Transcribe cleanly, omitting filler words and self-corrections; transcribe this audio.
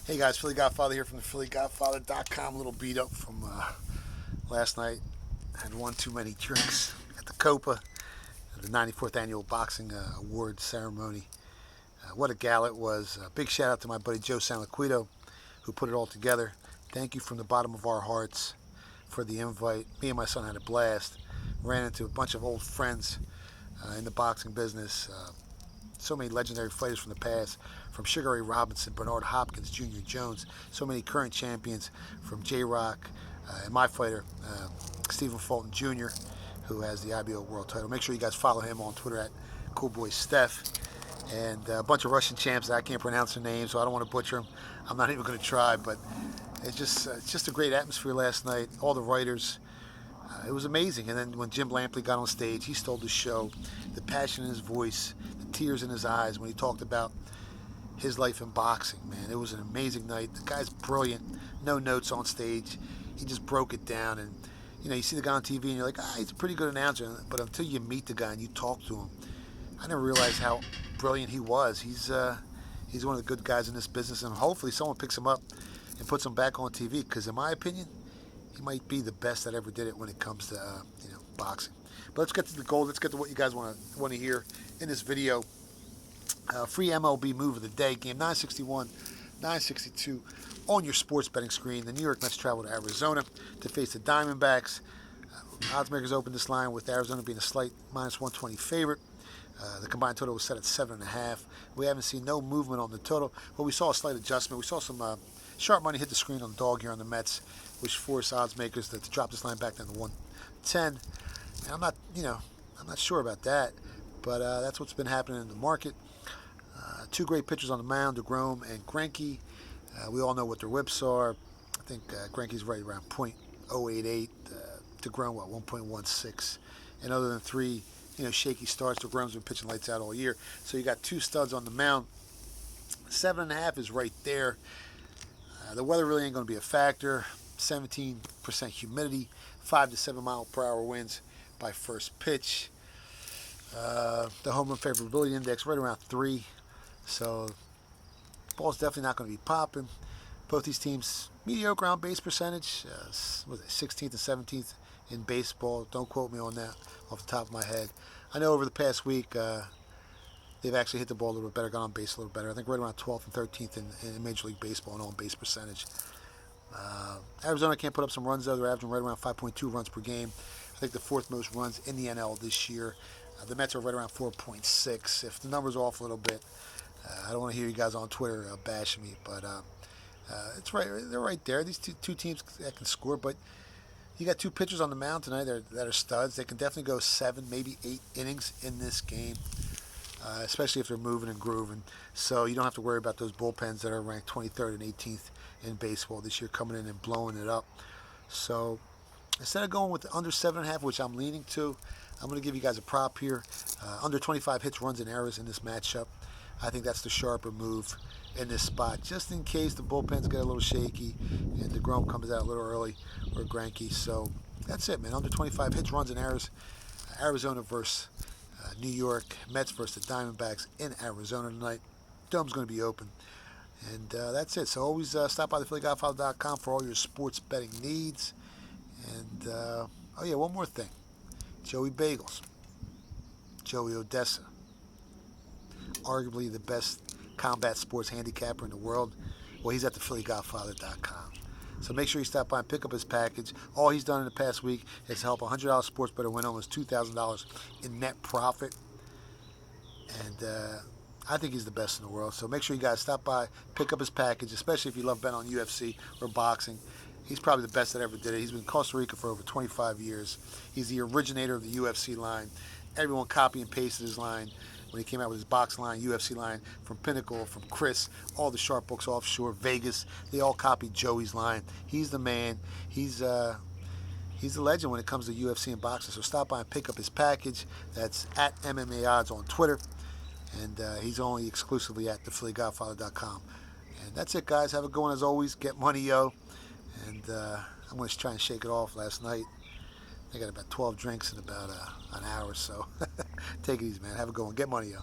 Hey guys, Philly Godfather here from the PhillyGodfather.com. A little beat up from last night. Had one too many drinks at the Copa, the 94th Annual Boxing Award Ceremony. What a gala it was. Big shout out to my buddy Joe Sanliquido who put it all together. Thank you from the bottom of our hearts for the invite. Me and my son had a blast. Ran into a bunch of old friends in the boxing business. So many legendary fighters from the past, from Sugar Ray Robinson, Bernard Hopkins, Junior Jones, so many current champions from J-Rock, and my fighter, Stephen Fulton Jr., who has the IBO world title. Make sure you guys follow him on Twitter at CoolBoySteph. And a bunch of Russian champs that I can't pronounce their names, so I don't want to butcher them. I'm not even going to try, but it's just a great atmosphere last night. All the writers. It was amazing. And then when Jim Lamplay got on stage, he stole the show. The passion in his voice, the tears in his eyes when he talked about his life in boxing, man. It was an amazing night. The guy's brilliant. No notes on stage. He just broke it down. And, you see the guy on TV and you're like, he's a pretty good announcer. But until you meet the guy and you talk to him, I never realized how brilliant he was. He's one of the good guys in this business. And hopefully someone picks him up and puts him back on TV. Because in my opinion, he might be the best that ever did it when it comes to boxing. But let's get to the gold. Let's get to what you guys want to hear in this video. Free MLB move of the day. Game 961, 962 on your sports betting screen. The New York Mets travel to Arizona to face the Diamondbacks. Odds makers opened this line with Arizona being a slight -120 favorite. The combined total was set at 7.5. We haven't seen no movement on the total, but we saw a slight adjustment. We saw some sharp money hit the screen on the dog here on the Mets, which forced odds makers to drop this line back down to 110. And I'm not sure about that, but that's what's been happening in the market. Two great pitchers on the mound, DeGrom and Greinke. We all know what their whips are. I think Greinke's right around .088. DeGrom, 1.16. And other than three, shaky starts, DeGrom's been pitching lights out all year. So you got two studs on the mound. 7.5 is right there. The weather really ain't going to be a factor. 17% humidity, 5 to 7 mile per hour winds by first pitch. The home run favorability index right around 3. So ball's definitely not going to be popping. Both these teams mediocre on base percentage. Was it 16th and 17th in baseball? Don't quote me on that off the top of my head. I know over the past week they've actually hit the ball a little bit better, got on base a little better. I think right around 12th and 13th in Major League Baseball in on-base percentage. Arizona can't put up some runs, though. They're averaging right around 5.2 runs per game. I think the fourth most runs in the NL this year. The Mets are right around 4.6. If the number's off a little bit, I don't want to hear you guys on Twitter bashing me, but it's right. They're right there. These two teams that can score, but you got two pitchers on the mound tonight that are studs. They can definitely go 7, maybe 8 innings in this game. Especially if they're moving and grooving. So you don't have to worry about those bullpens that are ranked 23rd and 18th in baseball this year coming in and blowing it up. So instead of going with the under 7.5, which I'm leaning to, I'm going to give you guys a prop here. Under 25 hits, runs, and errors in this matchup. I think that's the sharper move in this spot, just in case the bullpens get a little shaky and DeGrom comes out a little early, or Greinke. So that's it, man. Under 25 hits, runs, and errors. Arizona versus New York. Mets versus the Diamondbacks in Arizona tonight. Dome's going to be open. And that's it. So always stop by the PhillyGodfather.com for all your sports betting needs. And, oh yeah, one more thing. Joey Bagels. Joey Odessa. Arguably the best combat sports handicapper in the world. Well, he's at the PhillyGodfather.com. So make sure you stop by and pick up his package. All he's done in the past week is help a $100 sports bettor win almost $2,000 in net profit. And I think he's the best in the world. So make sure you guys stop by, pick up his package, especially if you love betting on UFC or boxing. He's probably the best that ever did it. He's been in Costa Rica for over 25 years. He's the originator of the UFC line. Everyone copy and pasted his line when he came out with his box line, UFC line, from Pinnacle, from Chris, all the sharp books offshore, Vegas. They all copied Joey's line. He's the man. He's the legend when it comes to UFC and boxing. So stop by and pick up his package. That's at MMA Odds on Twitter. And he's only exclusively at thepHillyGodfather.com. And that's it, guys. Have a good one as always. Get money, yo. And I'm going to try and shake it off last night. I got about 12 drinks in about an hour or so. Take it easy, man. Have a good one. Get money, yo.